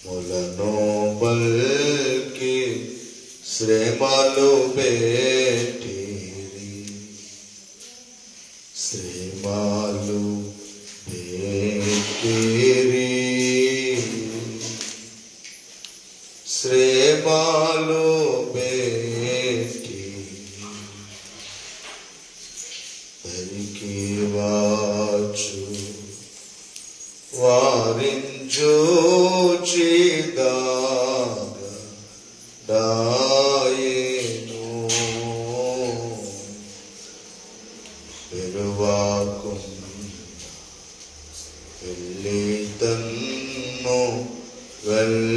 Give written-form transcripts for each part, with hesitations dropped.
ములను బల్కి శ్రమలు పెట్టిరి, శ్రమలు పెట్టిరి, శ్రమలు పెట్టి పరికి వచ్చు వారించుచిదాయను పెరువాకుండా వెళ్ళి తన్ను వెల్లాడించెను,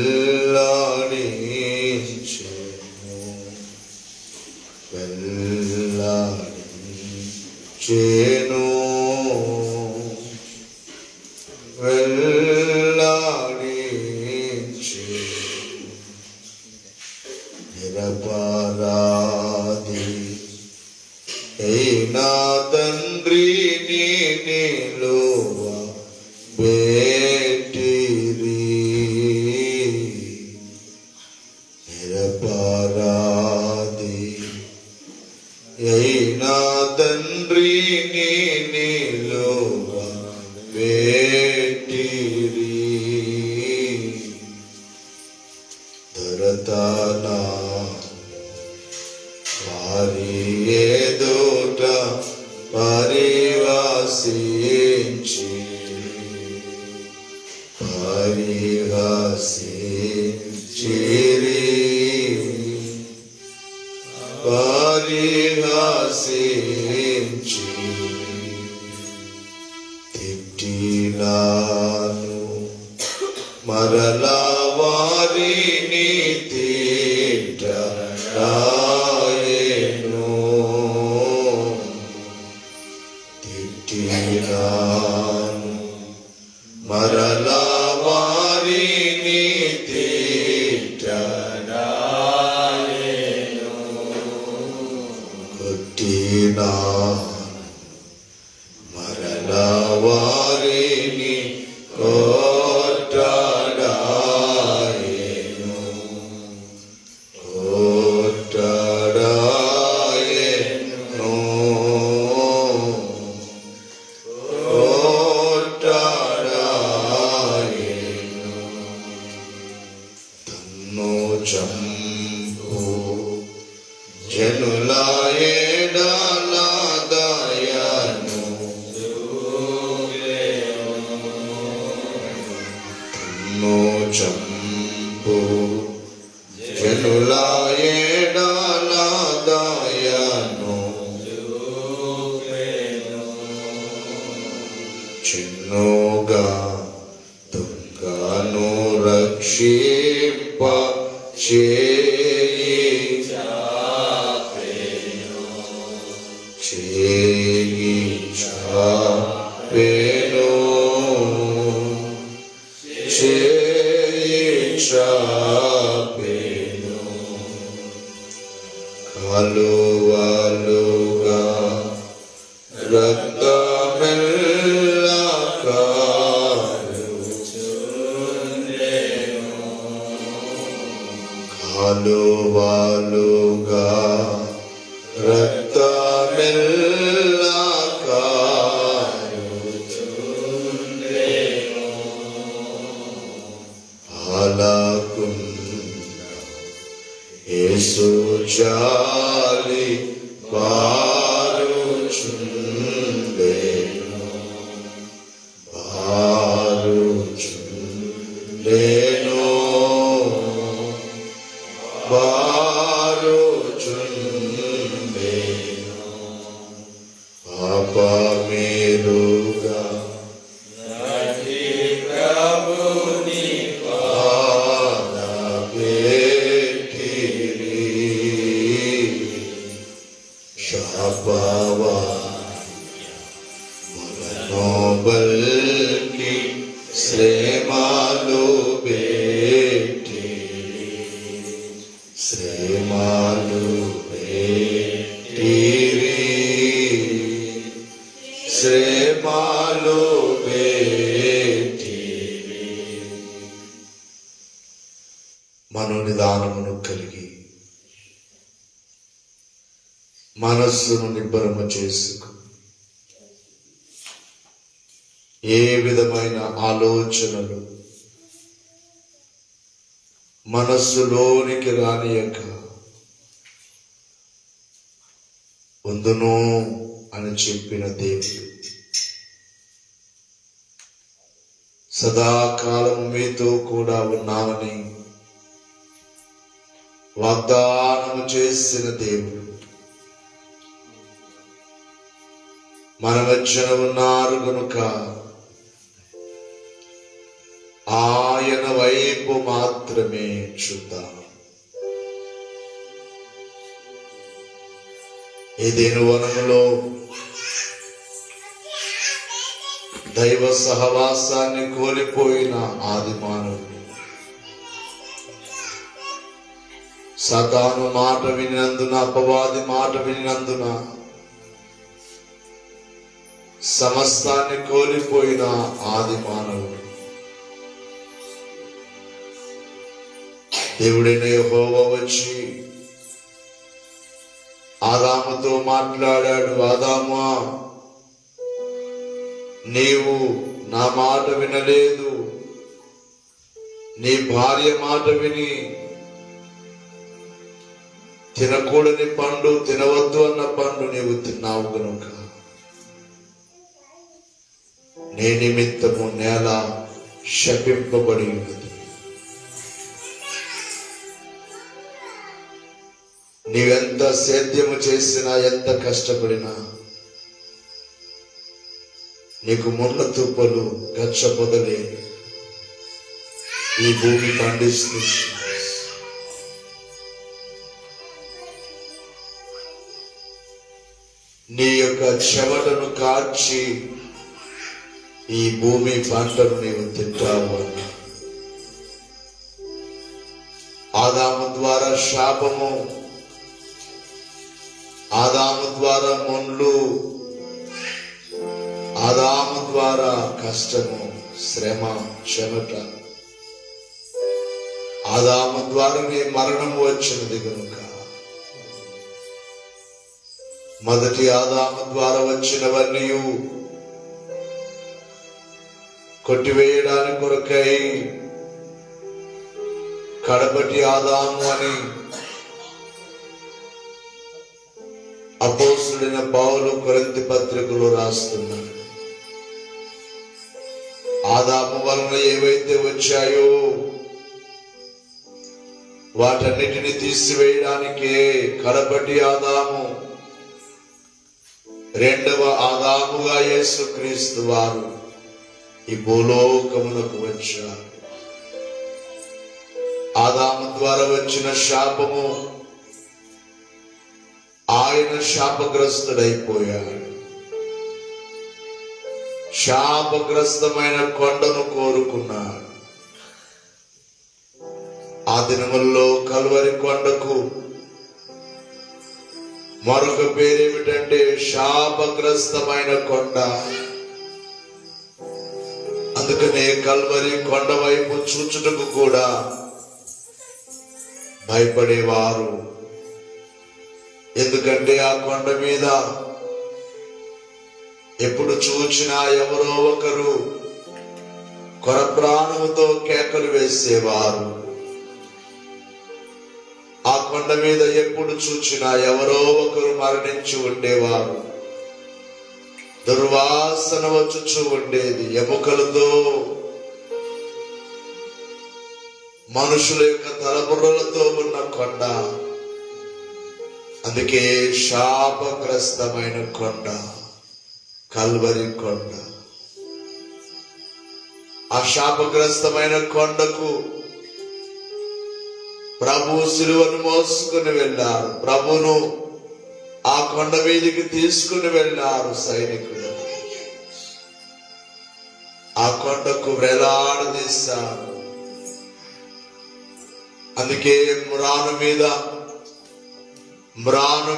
వెల్లాడించెను, నిరపరాధి అయినా తండ్రిని నిలువ పెట్టిరి, నిరపరాధి అయినా తండ్రిని నిలువ పెట్టిరి, దొరతనా వారి ఎదుట పరిహసించి పరిహసించిరి, పరిహసించి తిట్టినాను, మరలా వారిని తిట్టరాయెను, తిట్టినాను, మరలా వారిని తిట్టరాయెను, కొట్టినాను, మరలా వారిని కొట్టరాయెను, కొట్టరాయెను, కొట్టరాయెను, తన్ను చంపు జనుల ఎడల దయను చంపు జనుల ఎడల దయను చిన్నుగా దుఃఖను రక్షింప చేయి చాపెను, చేయి చాపెను, చాపెను, కలువలుగా రక్తమెల్ల కారుచుండెను, కలువలుగా రక్తమెల్ల కారుచుండెను, యేసు జాలి పారుచుండెను, పారుచుండెను, పారుచుండెను, పాపమేరుగా ములను బల్కి శ్రమలు పెట్టిరి, శ్రమలు పెట్టిరి, శ్రమలు పెట్టిరి, మనోనిదానమును కలిగి మనస్సును నిబ్బరము చేసుకు ఏ విధమైన ఆలోచనలు మనస్సులోనికి రానియక ఉందును అని చెప్పిన దేవుడు సదాకాలం మీతో కూడా ఉన్నామని వాగ్దానం చేసిన దేవుడు మన మధ్యన ఉన్నారు కనుక ఆయన వైపు మాత్రమే చూద్దాం. ఏదెను వనములో దైవ సహవాసాన్ని కోల్పోయిన ఆది మానవుడు సాతాను మాట వినినందున, అపవాది మాట వినినందున సమస్తాన్ని కోల్పోయిన ఆది మానవుడు దేవుడైన యెహోవా వచ్చి ఆదాముతో మాట్లాడాడు. ఆదామా, నీవు నా మాట వినలేదు, నీ భార్య మాట విని తినకూడని పండు, తినవద్దు అన్న పండు నీవు తిన్నావు కనుక నీ నిమిత్తము నేల శపింపబడి ఉన్నది. నీవెంత సేద్యము చేసినా, ఎంత కష్టపడినా నీకు ముళ్ళ తుప్పలు, గచ్చ పొదలే ఈ భూమి పండిస్తుంది. నీ యొక్క చెమటను కార్చి ఈ భూమి పంటను నీవు తింటావు అని ఆదాము ద్వారా శాపము, ఆదాము ద్వారా మొండ్లు, ఆదాము ద్వారా కష్టము, శ్రమ, చెమట, ఆదాము ద్వారానే మరణము వచ్చినది కనుక మొదటి ఆదాము ద్వారా వచ్చినవన్నీ కొట్టివేయడానికి కొరకై కడపటి ఆదాము అని అపోస్తుడైన పౌలు కొరింథీ పత్రికలో రాస్తున్నాడు. ఆదాము వలన ఏవైతే వచ్చాయో వాటన్నిటిని తీసివేయడానికే కడపటి ఆదాము, రెండవ ఆదాముగా యేసుక్రీస్తు వారు ఈ భూలోకమునకు వచ్చారు. ఆదాము ద్వారా వచ్చిన శాపము, ఆయన శాపగ్రస్తుడైపోయాడు. శాపగ్రస్తమైన కొండను కోరుకున్నాడు. ఆ దినముల్లో కల్వరి కొండకు మరొక పేరేమిటంటే శాపగ్రస్తమైన కొండ. అందుకనే కల్వరి కొండ వైపు చూచుటకు కూడా భయపడేవారు. ఎందుకంటే ఆ కొండ మీద ఎప్పుడు చూచినా ఎవరో ఒకరు కొరప్రాణముతో కేకలు వేసేవారు. ఆ కొండ మీద ఎప్పుడు చూచినా ఎవరో ఒకరు మరణించి ఉండేవారు. దుర్వాసన వచ్చుచూ ఉండేది. ఎముకలతో, మనుషుల యొక్క తలబుర్రలతో ఉన్న కొండ. అందుకే శాపగ్రస్తమైన కొండ కల్వరి కొండ. ఆ శాపగ్రస్తమైన కొండకు ప్రభు సిలువను మోసుకుని వెళ్ళారు. ప్రభును ఆ కొండ మీదకి తీసుకుని వెళ్ళారు సైనికులు. ఆ కొండకు వేలాడదీశారు. అందుకే మ్రాను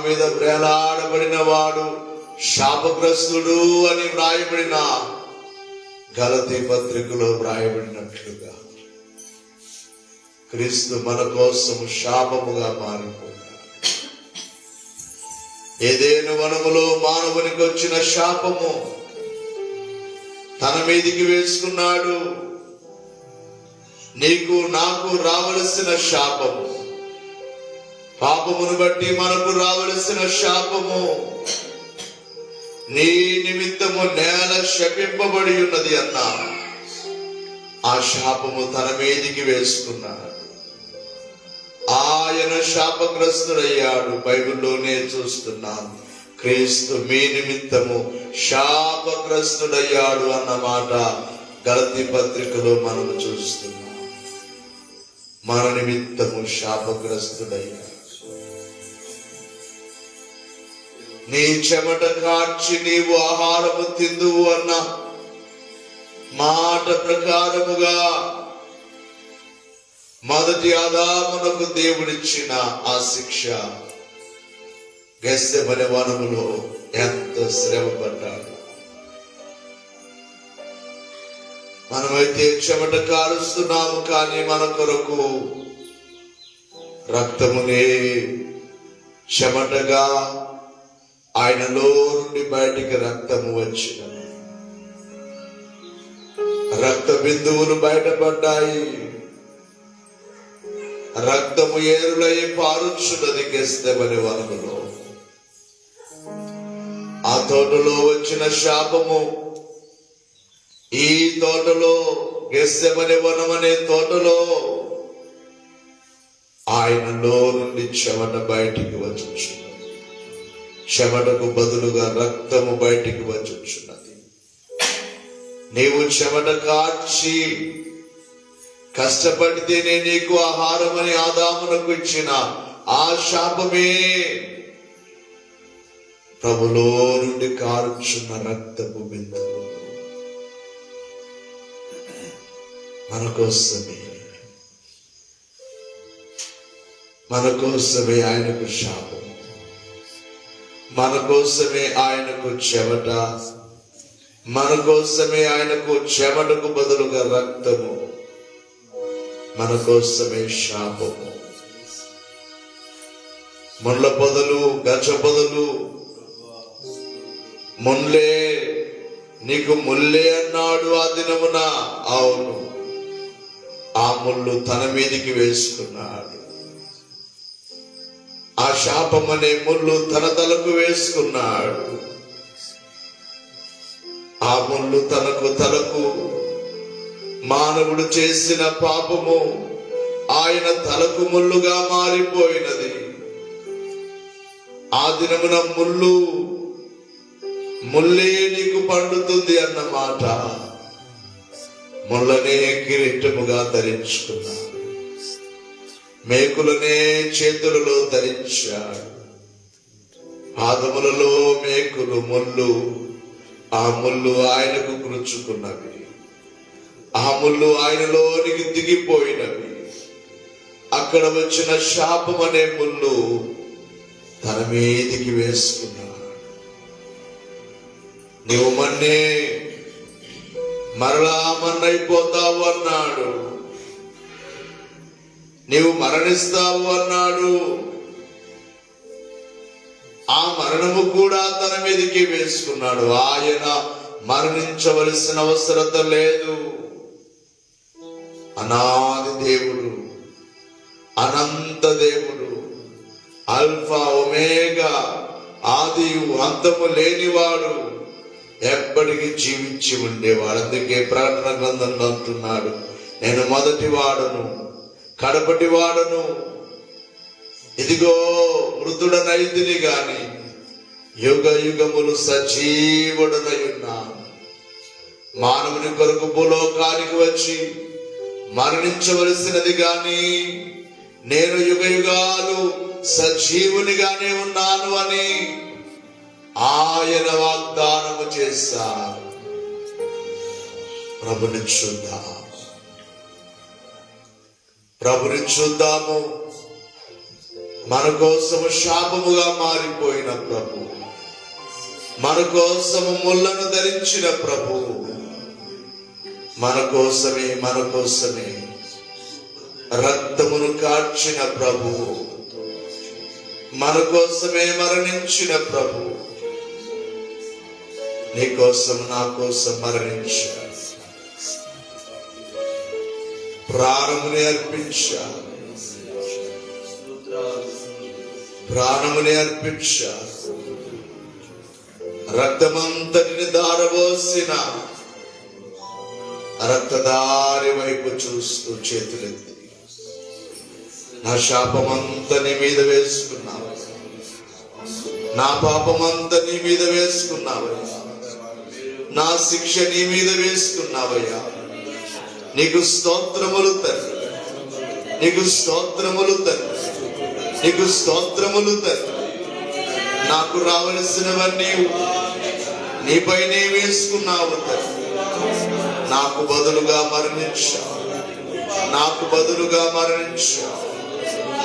మీద వేలాడబడిన వాడు శాపగ్రస్తుడు అని వ్రాయబడిన గలతీ పత్రికలో వ్రాయబడినట్లుగా క్రీస్తు మన కోసం శాపముగా మారిపోయాడు. ఏదైనా వనములో మానవునికి వచ్చిన శాపము తన మీదికి వేసుకున్నాడు. నీకు నాకు రావలసిన శాపము, పాపమును బట్టి మనకు రావలసిన శాపము, నీ నిమిత్తము నేల శపింపబడి ఉన్నది అన్నా ఆ శాపము తన మీదికి వేసుకున్నాడు. ఆయన శాపగ్రస్తుడయ్యాడు. బైబిల్లోనే చూస్తున్నాం, క్రీస్తు మీ నిమిత్తము శాపగ్రస్తుడయ్యాడు అన్నమాట గలతీ పత్రికలో మనము చూస్తున్నాం. మన నిమిత్తము శాపగ్రస్తుడయ్యాడు. నీ చెమట కార్చి నీవు ఆహారము తిందువు అన్న మాట ప్రకారముగా మొదటి ఆదామునకు దేవుడిచ్చిన ఆ శిక్ష గెత్సెమనే వనములో ఎంత శ్రమపడ్డాడు. మనమైతే చెమట కారుస్తున్నాము, కానీ మన కొరకు రక్తమునే చెమటగా ఆయనలో నుండి బయటికి రక్తము వచ్చిన రక్త బిందువులు బయటపడ్డాయి. రక్తము ఏరులై పారుచున్నది గెత్సెమనే వనములో. ఆ తోటలో వచ్చిన శాపము ఈ తోటలో, గెత్సెమనే వనం అనే తోటలో ఆయనలో నుండి చెమట బయటికి వచ్చుచున్నది. చెమటకు బదులుగా రక్తము బయటికి వచ్చుచున్నది. నీవు చెమట కార్చి కష్టపడితేనే నీకు ఆహారమని ఆదామునకు ఇచ్చిన ఆ శాపమే ప్రభులో నుండి కారుచున్న రక్తపు బిందువు మన కోసమే ఆయనకు శాపము, మన కోసమే ఆయనకు చెమట, మన కోసమే ఆయనకు చెమటకు బదులుగా రక్తము, మన కోసమే శాపము. ముళ్ళ పొదలు, గచ్చ పొదలు, ముళ్ళే నీకు ముల్లే అన్నాడు ఆ దినమున. అవును, ఆ ముళ్ళు తన మీదికి వేసుకున్నాడు. ఆ శాపం అనే ముళ్ళు తన తలకు వేసుకున్నాడు. ఆ ముళ్ళు తలకు మానవుడు చేసిన పాపము ఆయన తలకు ముళ్ళుగా మారిపోయినది. ఆ దినమున ముల్లే నీకు పండుతుంది అన్నమాట. ముళ్ళనే కిరీటముగా ధరించుకున్నాడు, మేకులనే చేతులలో ధరించాడు. పాదములలో మేకులు, ముళ్ళు. ఆ ముళ్ళు ఆయనకు గుచ్చుకున్నవి, ఆ ముళ్ళు ఆయనలోనికి దిగిపోయినవి. అక్కడ వచ్చిన శాపం అనే ముళ్ళు తన మీదికి వేసుకున్నాడు. నీవు మన్నే మరలా మన్నైపోతావు అన్నాడు, నీవు మరణిస్తావు అన్నాడు. ఆ మరణము కూడా తన మీదకి వేసుకున్నాడు. ఆయన మరణించవలసిన అవసరత లేదు. అనాది దేవుడు, అనంత దేవుడు, ఆల్ఫా ఒమేగా, ఆదియు అంతము లేనివాడు, ఎప్పటికీ జీవించి ఉండేవాడు. అందుకే ప్రకటన గ్రంథంలో అంటున్నాడు, నేను మొదటి వాడను, కడపటి వాడను, ఇదిగో మృతుడనైతిని గాని యుగ యుగములు సజీవుడనై ఉన్నాను. మానవుని కొరకు భూలోకానికి వచ్చి మరణించవలసినది గాని నేను యుగ యుగాలు సజీవునిగానే ఉన్నాను అని ఆయన వాగ్దానము చేశారు. ప్రభుని చూద్దాము. మన కోసము శాపముగా మారిపోయిన ప్రభు, మన కోసము ముళ్ళను ధరించిన ప్రభు, మన కోసమే రక్తమును కార్చిన ప్రభువు, మన కోసమే మరణించిన ప్రభువు, నీ కోసం నా కోసం మరణించాడు, ప్రాణముని అర్పించాడు, రక్తమంతటిని దారబోసిన రక్తదారి వైపు చూస్తూ చేతులెత్తి, నా శాపమంతా నీ మీద వేసుకున్నావు, నా పాపమంతా నీ మీద వేసుకున్నావయ్యా, నా శిక్ష నీ మీద వేసుకున్నావయ్యా. నీకు స్తోత్రములు తండ్రి, నీకు స్తోత్రములు తండ్రి, నీకు స్తోత్రములు తండ్రి. నాకు రావలసినవన్నీ నీపైనే వేసుకున్నావు తండ్రి. నాకు బదులుగా మరణించావు, నాకు బదులుగా మరణించావు,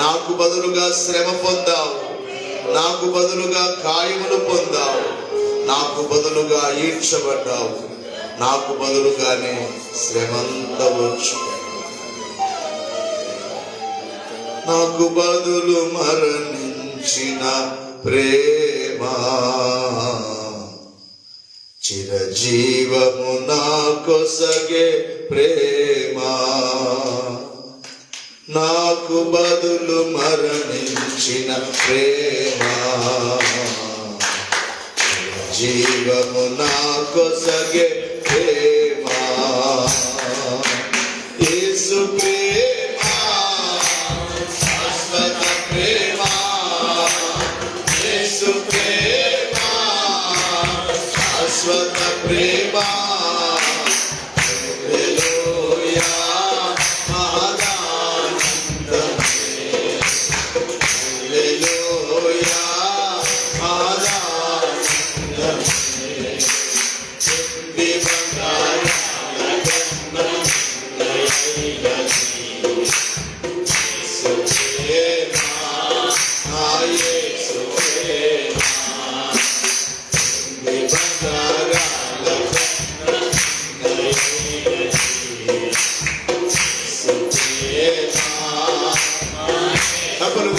నాకు బదులుగా శ్రమ పొందావు, నాకు బదులుగా గాయములు పొందావు, నాకు బదులుగా ఈడ్చబడ్డావు, నాకు బదులుగానే శ్రమంత వచ్చు. నాకు బదులు మరణించిన ప్రేమా, చిరజీవము నాకొసగే ప్రేమా, నాకు బదులు మరణించిన ప్రేమా, జీవము నాకొసగే ప్రేమా. యేసు ప్రేమా శాశ్వత ప్రేమా, యేసు ప్రేమా శాశ్వత ప్రేమా. హల్లెలూయా మహదానందమే, హల్లెలూయా మహదానందమే. చెంది బంగారాల కన్నా యేసు ప్రేమా, నా యేసు ప్రేమా. చెంది బంగారాల కన్నా యేసు ప్రేమా. అప్పుడు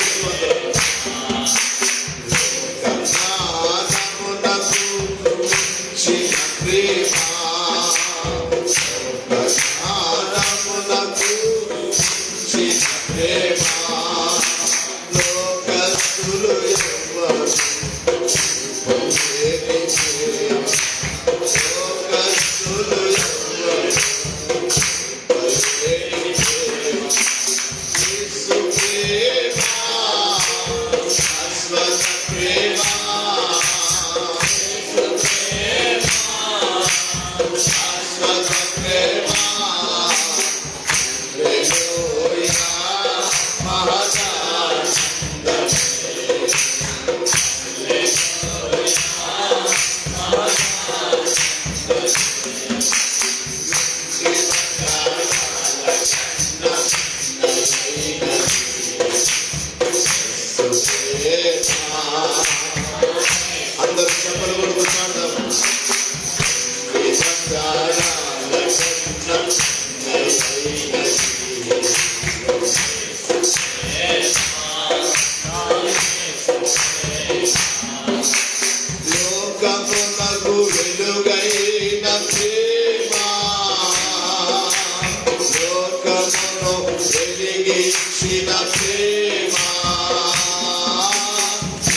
కన్నానమునకు చిన్న ప్రేమా, కన్నానమునకు చిన్న ప్రేమా. లోకస్తులు ఎవ్వరు పొందేని ప్రేమ, లోకస్తులు ఎవ్వరు పొందేని ప్రేమ. యేసు ప్రేమా శాశ్వత ప్రేమా, శాశ్వత ప్రేమా. హల్లెలూయా మహదానందమే, అందరూ చెప్పలు కొడుతూ పాడదాం. లోకమునకు వెలుగైన ప్రేమా, లోకమును వెలిగించిన ప్రేమా,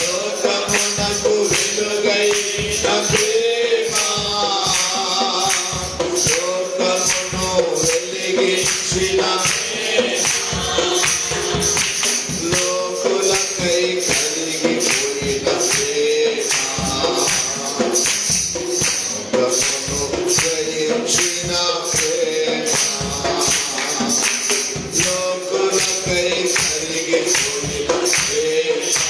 లోకమునకు వెలుగైన ప్రేమా, లోకమును వెలిగించిన లోకులకై కలిగిపోయిన ప్రేమా, లోకమును జయించిన ప్రేమా, లోకులకై కలిగిపోయిన ప్రేమా,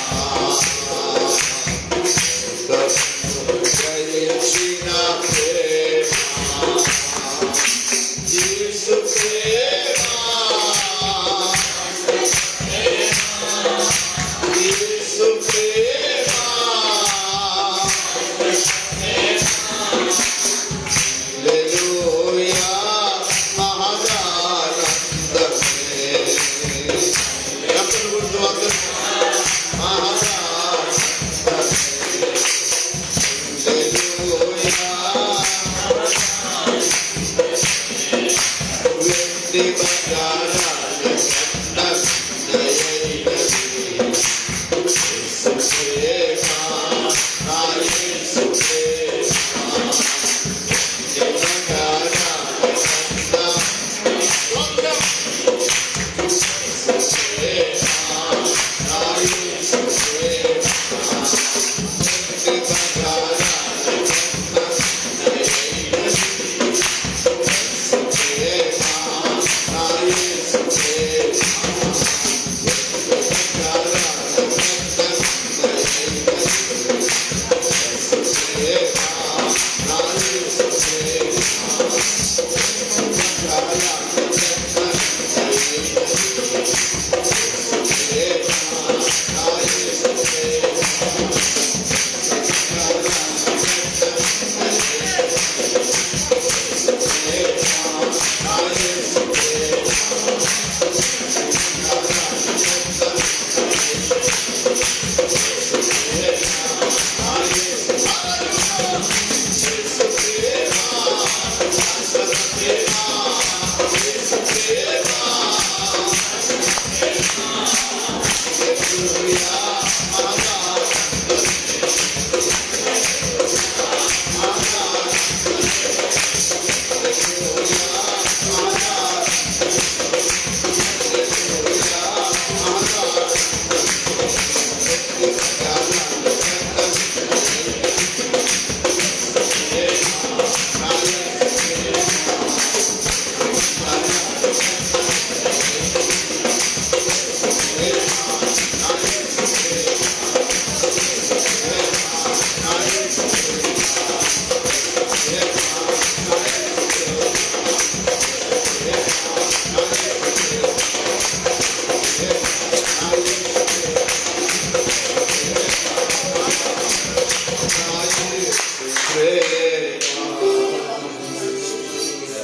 లోకమును జయించిన ప్రేమా. యేసు ప్రేమా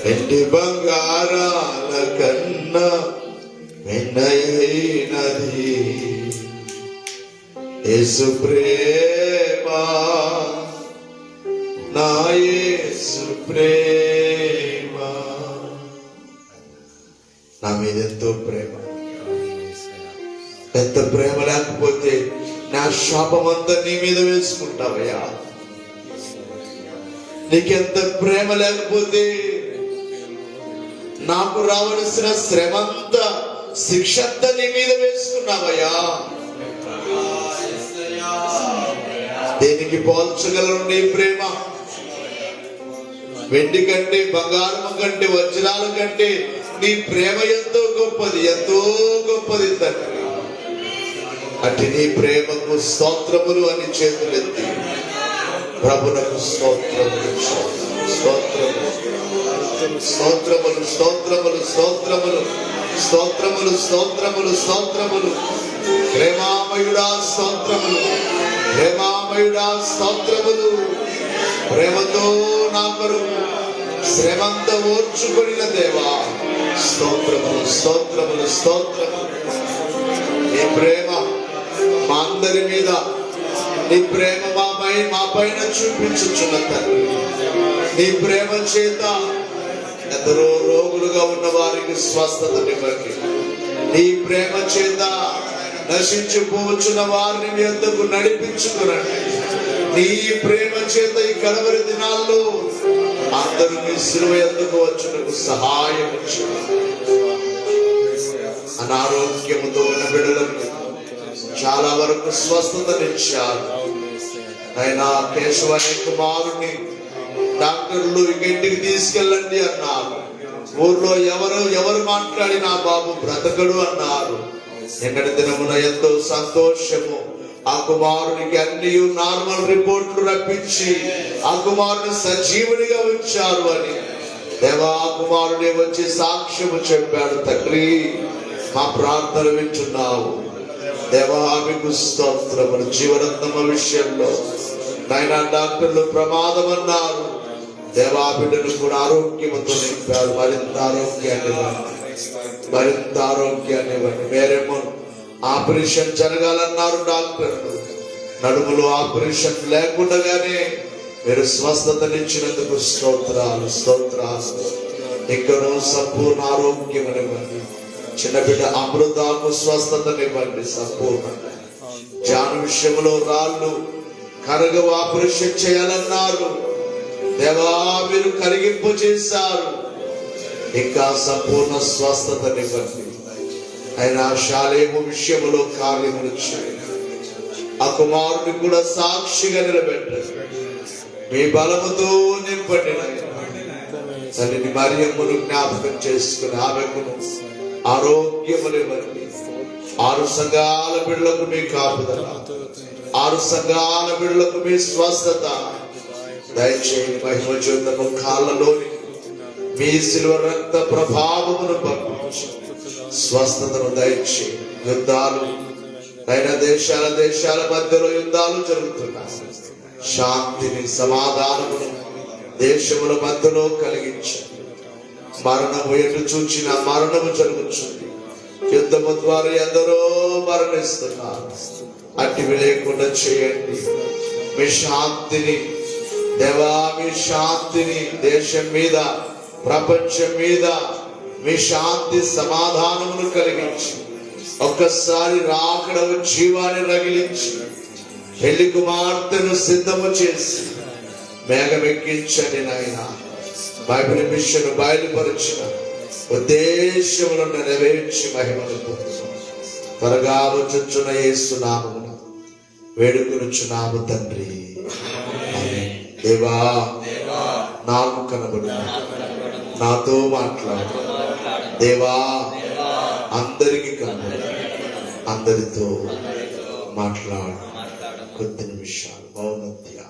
వెండి బంగారాల కన్నా వెన్నయైనది యేసు ప్రేమ, నా యేసు ప్రేమ. నా మీద ఎంతో ప్రేమ. ఎంత ప్రేమ లేకపోతే నా శాపమంతా నీ మీద వేసుకుంటావయ్యా. నీకెంత ప్రేమ లేకపోతే నాకు రావలసిన శ్రమంతా, శిక్షంతా నీ మీద వేసుకున్నావయ్యా. దేనికి పోల్చగలరు నీ ప్రేమ? వెండి కంటే, బంగారం కంటే, వజ్రాల కంటే నీ ప్రేమ ఎంతో గొప్పది, ఎంతో గొప్పది తండ్రి. అటు నీ ప్రేమకు స్తోత్రములు అని చేతులెత్తి ప్రభునకు స్తోత్రములు, స్తోత్రములు, స్తోత్రములు, స్తోత్రములు, స్తోత్రములు, స్తోత్రములు, స్తోత్రములు, స్తోత్రములు. ప్రేమామయుడా స్తోత్రములు, ప్రేమామయుడా స్తోత్రములు. ప్రేమతో నా కొరకు శ్రమంత ఓర్చుకొనిన దేవా స్తోత్రములు, స్తోత్రములు, స్తోత్రములు. నీ ప్రేమ మా అందరి మీద, నీ ప్రేమ మా పైన చూపించుచున్న తండ్రి. నీ ప్రేమ చేత ఎందరో రోగులుగా ఉన్న వారికి స్వస్థతనివ్వండి. నీ ప్రేమ చేత నశించిపోవచ్చున్న వారిని మీ వద్దకు నడిపించుకునండి. నీ ప్రేమ చేత ఈ కడవరి దినాల్లో అందరూ మీ సిలువ యొద్దకు వచ్చుటకు సహాయం చేయండి. అనారోగ్యముతో ఉన్న బిడ్డలకు చాలా వరకు స్వస్థతనిచ్చారు. అయినా కేశవ అనే కుమారుని డాక్టర్లు ఇంటికి తీసుకెళ్ళండి అన్నారు. ఊర్లో ఎవరు మాట్లాడినా బాబు బ్రతకడు అన్నారు. నిన్నటి దినమున ఎంతో సంతోషము. ఆ కుమారునికి అన్ని నార్మల్ రిపోర్ట్లు రప్పించి ఆ కుమారుని సజీవునిగా ఉంచారు అని దేవా ఆ కుమారుడే వచ్చి సాక్ష్యము చెప్పాడు. తండ్రి మా ప్రార్థన వింటున్నావు దేవా, మీకు స్తోత్రములు. జీవరత్నమ విషయంలో నాయన డాక్టర్లు ప్రమాదం అన్నారు. దేవా బిడ్డను కూడా ఆరోగ్యముతో నింపారు. మరింత ఆరోగ్యాన్ని మరింత ఆరోగ్యాన్ని ఇవ్వండి. వేరేమో ఆపరేషన్ జరగాలన్నారు డాక్టర్లు. నడుములు ఆపరేషన్ లేకుండానే మీరు స్వస్థతనిచ్చినందుకు స్తోత్రాలు, స్తోత్రాలు. ఇంకను సంపూర్ణ ఆరోగ్యమనివ్వండి. చిన్న బిడ్డ అమృతాకు స్వస్థతనివ్వండి సంపూర్ణంగా. జాను విషయంలో రాళ్ళు కరగవు, ఆపరేషన్ చేయాలన్నారు. దేవా మీరు కరిగింపు చేశారు. ఇంకా సంపూర్ణ స్వస్థతనివ్వండి. ఆయన శాలేము విషయంలో కార్యములు చేయండి. ఆ కుమారుని కూడా సాక్షిగా నిలబెట్టండి. మీ బలముతో నింపండి. తల్లిని మరియమ్మను జ్ఞాపకం చేసుకుని ఆమెకును ఆరోగ్యమునివ్వండి. 6 సంఘాల బిడ్డలకు మీ కాపుదల, 6 సంఘాల బిడ్డలకు మీ స్వస్థత దయచేయండి. మహిమ జ్యోతము కాళ్ళలోని మీ శిలువ రక్త ప్రభావమును పంపించి స్వస్థతను దయచేయండి. యుద్ధాలు అయిన దేశాల మధ్యలో యుద్ధాలు జరుగుతున్నాయి. శాంతిని సమాధానమును దేశముల మధ్యలో కలిగించండి. మరణము ఎటు చూచిన మరణము జరుగుతుంది. యుద్ధము ద్వారా ఎందరో మరణిస్తున్నారు. అట్టివి లేకుండా చేయండి. మీ శాంతిని దేవా, మీ శాంతిని దేశం మీద, ప్రపంచం మీద మీ శాంతి సమాధానమును కలిగించి ఒక్కసారి రాకడ జీవాన్ని రగిలించి పెళ్లి కుమార్తెను సిద్ధము చేసి మేఘమెక్కించండి నాయన. బైబిల్ మిషన్ బయలుపరిచిన ఉద్దేశములను నెరవేర్చి మహిమను పొందుతున్నాము. త్వరగా వచ్చుచున్న యేసు నామమున వేడుకొనుచున్నాము తండ్రి. దేవా నాకు కనబడు, నాతో మాట్లాడు. దేవా అందరికి కనబడు, అందరితో మాట్లాడు. కొద్ది నిమిషాలు మౌనంగా